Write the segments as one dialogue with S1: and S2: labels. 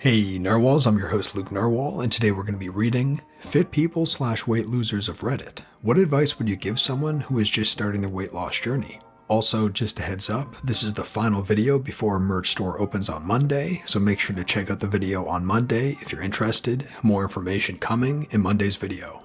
S1: Hey Narwhals, I'm your host Luke Narwhal, and today we're going to be reading Fit People / Weight Losers of Reddit. What advice would you give someone who is just starting their weight loss journey? Also, just a heads up, this is the final video before our merch store opens on Monday, so make sure to check out the video on Monday if you're interested. More information coming in Monday's video.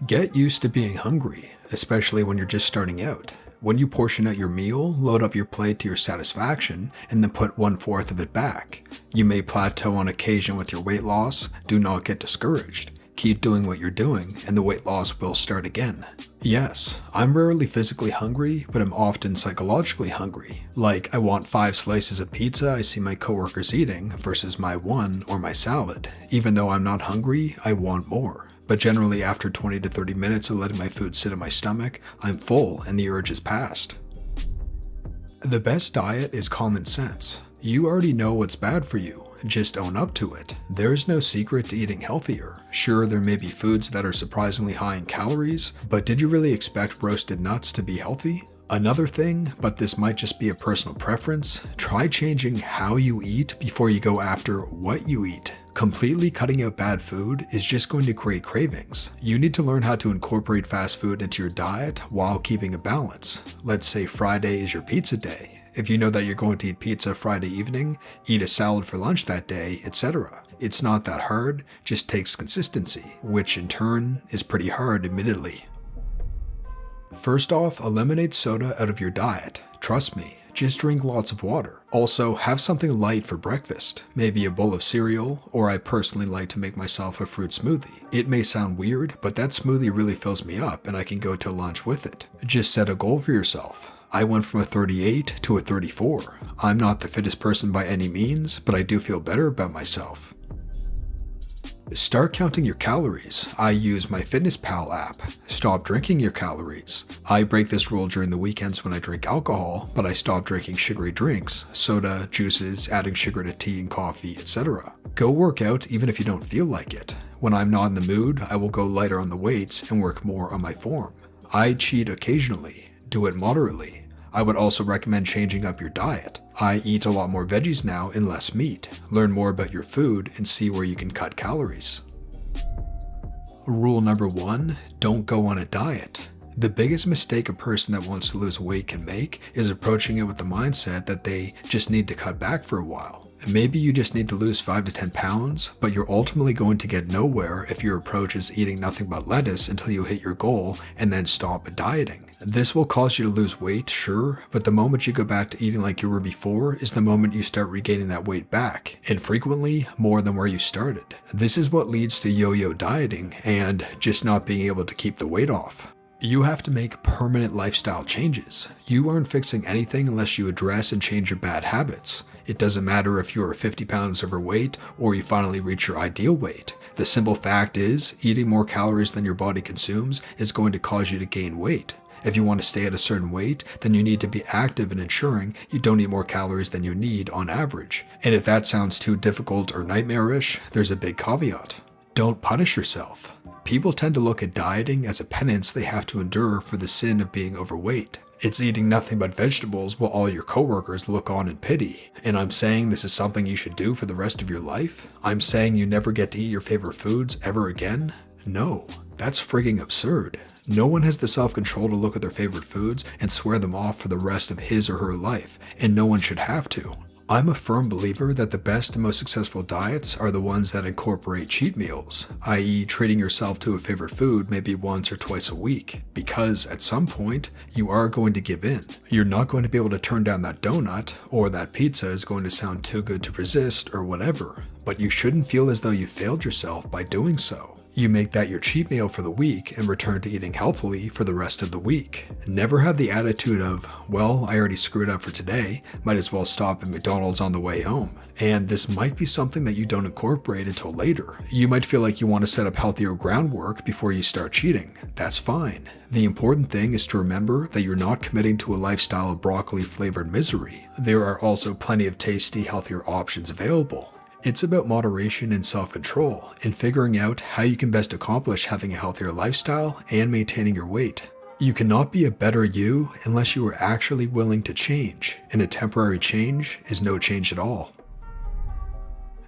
S1: Get used to being hungry, especially when you're just starting out. When you portion out your meal, load up your plate to your satisfaction, and then put 1/4 of it back. You may plateau on occasion with your weight loss. Do not get discouraged. Keep doing what you're doing, and the weight loss will start again. Yes, I'm rarely physically hungry, but I'm often psychologically hungry. Like, I want 5 slices of pizza I see my coworkers eating versus my 1 or my salad. Even though I'm not hungry, I want more. But generally after 20 to 30 minutes of letting my food sit in my stomach, I'm full and the urge is past. The best diet is common sense. You already know what's bad for you. Just own up to it. There's no secret to eating healthier. Sure, there may be foods that are surprisingly high in calories, but did you really expect roasted nuts to be healthy? Another thing, but this might just be a personal preference, try changing how you eat before you go after what you eat. Completely cutting out bad food is just going to create cravings. You need to learn how to incorporate fast food into your diet while keeping a balance. Let's say Friday is your pizza day. If you know that you're going to eat pizza Friday evening, eat a salad for lunch that day, etc. It's not that hard, just takes consistency, which in turn is pretty hard admittedly. First off, eliminate soda out of your diet. Trust me, just drink lots of water. Also, have something light for breakfast, maybe a bowl of cereal, or I personally like to make myself a fruit smoothie. It may sound weird, but that smoothie really fills me up and I can go to lunch with it. Just set a goal for yourself. I went from a 38 to a 34. I'm not the fittest person by any means, but I do feel better about myself. Start counting your calories. I use my MyFitnessPal app. Stop drinking your calories. I break this rule during the weekends when I drink alcohol, but I stop drinking sugary drinks, soda, juices, adding sugar to tea and coffee, etc. Go work out even if you don't feel like it. When I'm not in the mood, I will go lighter on the weights and work more on my form. I cheat occasionally. Do it moderately. I would also recommend changing up your diet. I eat a lot more veggies now and less meat. Learn more about your food and see where you can cut calories. Rule number 1, don't go on a diet. The biggest mistake a person that wants to lose weight can make is approaching it with the mindset that they just need to cut back for a while. Maybe you just need to lose 5 to 10 pounds, but you're ultimately going to get nowhere if your approach is eating nothing but lettuce until you hit your goal and then stop dieting. This will cause you to lose weight, sure, but the moment you go back to eating like you were before is the moment you start regaining that weight back, and frequently more than where you started. This is what leads to yo-yo dieting and just not being able to keep the weight off. You have to make permanent lifestyle changes. You aren't fixing anything unless you address and change your bad habits. It doesn't matter if you are 50 pounds overweight or you finally reach your ideal weight. The simple fact is, eating more calories than your body consumes is going to cause you to gain weight. If you want to stay at a certain weight, then you need to be active in ensuring you don't eat more calories than you need on average. And if that sounds too difficult or nightmarish, there's a big caveat. Don't punish yourself. People tend to look at dieting as a penance they have to endure for the sin of being overweight. It's eating nothing but vegetables while all your coworkers look on in pity. And I'm saying this is something you should do for the rest of your life? I'm saying you never get to eat your favorite foods ever again? No, that's frigging absurd. No one has the self-control to look at their favorite foods and swear them off for the rest of his or her life, and no one should have to. I'm a firm believer that the best and most successful diets are the ones that incorporate cheat meals, i.e. treating yourself to a favorite food maybe once or twice a week, because at some point, you are going to give in. You're not going to be able to turn down that donut, or that pizza is going to sound too good to resist, or whatever, but you shouldn't feel as though you failed yourself by doing so. You make that your cheat meal for the week and return to eating healthily for the rest of the week. Never have the attitude of, well, I already screwed up for today, might as well stop at McDonald's on the way home. And this might be something that you don't incorporate until later. You might feel like you want to set up healthier groundwork before you start cheating. That's fine. The important thing is to remember that you're not committing to a lifestyle of broccoli-flavored misery. There are also plenty of tasty, healthier options available. It's about moderation and self-control, and figuring out how you can best accomplish having a healthier lifestyle and maintaining your weight. You cannot be a better you unless you are actually willing to change, and a temporary change is no change at all.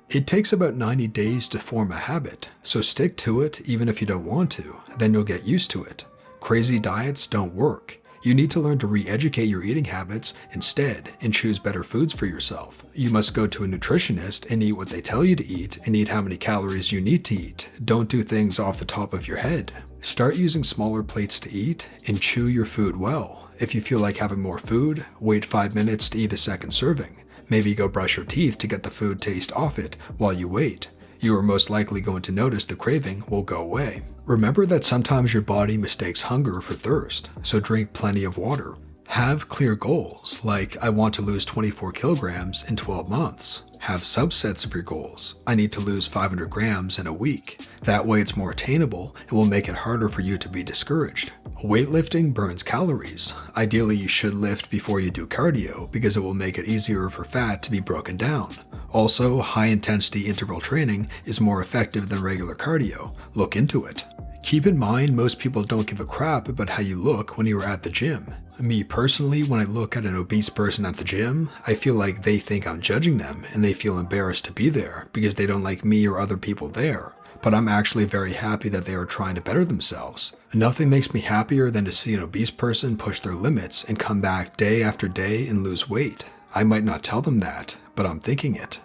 S1: It takes about 90 days to form a habit, so stick to it even if you don't want to, then you'll get used to it. Crazy diets don't work. You need to learn to re-educate your eating habits instead and choose better foods for yourself. You must go to a nutritionist and eat what they tell you to eat and eat how many calories you need to eat. Don't do things off the top of your head. Start using smaller plates to eat and chew your food well. If you feel like having more food, wait 5 minutes to eat a second serving. Maybe go brush your teeth to get the food taste off it while you wait. You are most likely going to notice the craving will go away. Remember that sometimes your body mistakes hunger for thirst, so drink plenty of water. Have clear goals, like I want to lose 24 kilograms in 12 months. Have subsets of your goals. I need to lose 500 grams in a week. That way it's more attainable and will make it harder for you to be discouraged. Weightlifting burns calories. Ideally, you should lift before you do cardio because it will make it easier for fat to be broken down. Also, high-intensity interval training is more effective than regular cardio. Look into it. Keep in mind, most people don't give a crap about how you look when you are at the gym. Me personally, when I look at an obese person at the gym, I feel like they think I'm judging them and they feel embarrassed to be there because they don't like me or other people there. But I'm actually very happy that they are trying to better themselves. Nothing makes me happier than to see an obese person push their limits and come back day after day and lose weight. I might not tell them that, but I'm thinking it.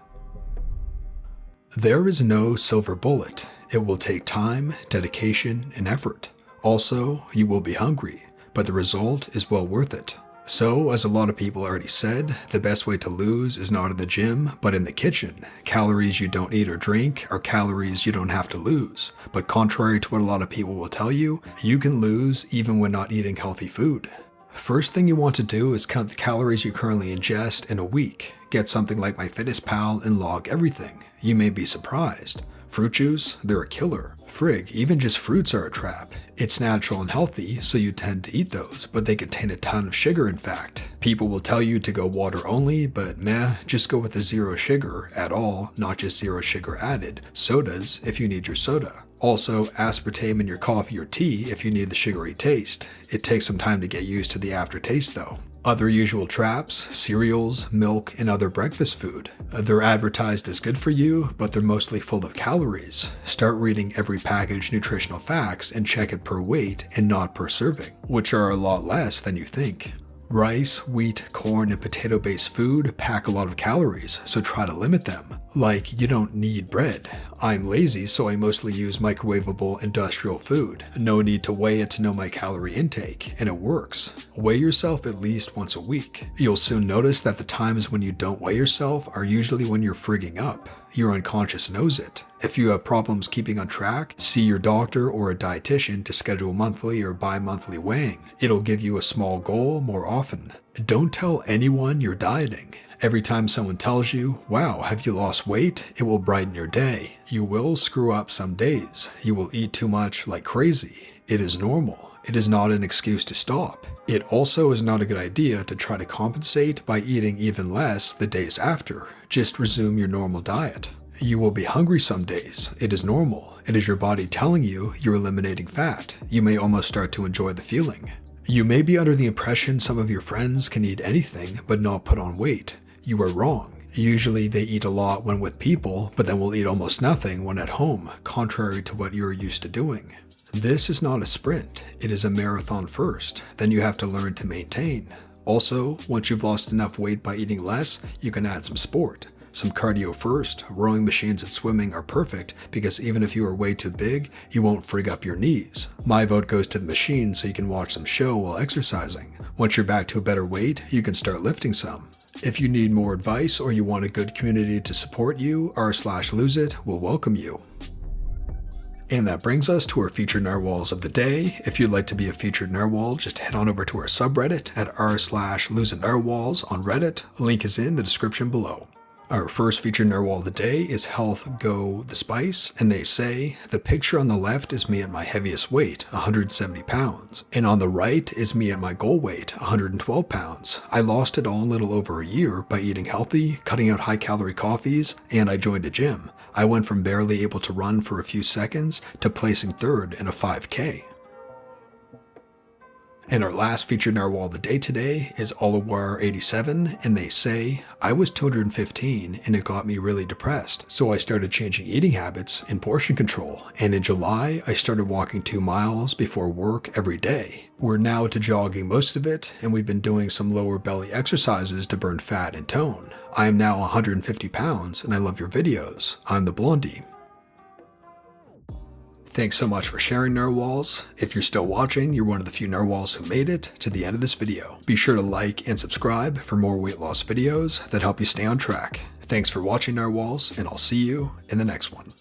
S1: There is no silver bullet. It will take time, dedication, and effort. Also, you will be hungry, but the result is well worth it. So, as a lot of people already said, the best way to lose is not in the gym, but in the kitchen. Calories you don't eat or drink are calories you don't have to lose. But contrary to what a lot of people will tell you, you can lose even when not eating healthy food. First thing you want to do is count the calories you currently ingest in a week. Get something like MyFitnessPal and log everything. You may be surprised. Fruit juice, they're a killer. Frig, even just fruits are a trap. It's natural and healthy, so you tend to eat those, but they contain a ton of sugar in fact. People will tell you to go water only, but meh, just go with the zero sugar at all, not just zero sugar added. Sodas if you need your soda. Also, aspartame in your coffee or tea if you need the sugary taste. It takes some time to get used to the aftertaste though. Other usual traps, cereals, milk, and other breakfast food. They're advertised as good for you, but they're mostly full of calories. Start reading every package nutritional facts and check it per weight and not per serving, which are a lot less than you think. Rice, wheat, corn, and potato-based food pack a lot of calories, so try to limit them. Like, you don't need bread. I'm lazy, so I mostly use microwavable industrial food. No need to weigh it to know my calorie intake, and it works. Weigh yourself at least once a week. You'll soon notice that the times when you don't weigh yourself are usually when you're frigging up. Your unconscious knows it. If you have problems keeping on track, see your doctor or a dietitian to schedule monthly or bi-monthly weighing. It'll give you a small goal more often. Don't tell anyone you're dieting. Every time someone tells you, wow, have you lost weight? It will brighten your day. You will screw up some days. You will eat too much like crazy. It is normal. It is not an excuse to stop. It also is not a good idea to try to compensate by eating even less the days after. Just resume your normal diet. You will be hungry some days. It is normal. It is your body telling you you're eliminating fat. You may almost start to enjoy the feeling. You may be under the impression some of your friends can eat anything but not put on weight. You are wrong. Usually they eat a lot when with people, but then will eat almost nothing when at home, contrary to what you're used to doing. This is not a sprint. It is a marathon first. Then you have to learn to maintain. Also, once you've lost enough weight by eating less, you can add some sport. Some cardio first. Rowing machines and swimming are perfect because even if you are way too big, you won't frig up your knees. My vote goes to the machine so you can watch some show while exercising. Once you're back to a better weight, you can start lifting some. If you need more advice or you want a good community to support you, r/loseit will welcome you. And that brings us to our featured narwhals of the day. If you'd like to be a featured narwhal, just head on over to our subreddit at r/loseitnarwhals on Reddit. Link is in the description below. Our first featured narwhal of the day is Health Go the Spice, and they say, the picture on the left is me at my heaviest weight, 170 pounds, and on the right is me at my goal weight, 112 pounds. I lost it all in a little over a year by eating healthy, cutting out high-calorie coffees, and I joined a gym. I went from barely able to run for a few seconds to placing third in a 5K. And our last featured narwhal of the day today is Olawar87, and they say, I was 215 and it got me really depressed, so I started changing eating habits and portion control, and in July I started walking 2 miles before work every day. We're now to jogging most of it, and we've been doing some lower belly exercises to burn fat and tone. I am now 150 pounds and I love your videos. I'm the Blondie. Thanks so much for sharing, narwhals. If you're still watching, you're one of the few narwhals who made it to the end of this video. Be sure to like and subscribe for more weight loss videos that help you stay on track. Thanks for watching, narwhals, and I'll see you in the next one.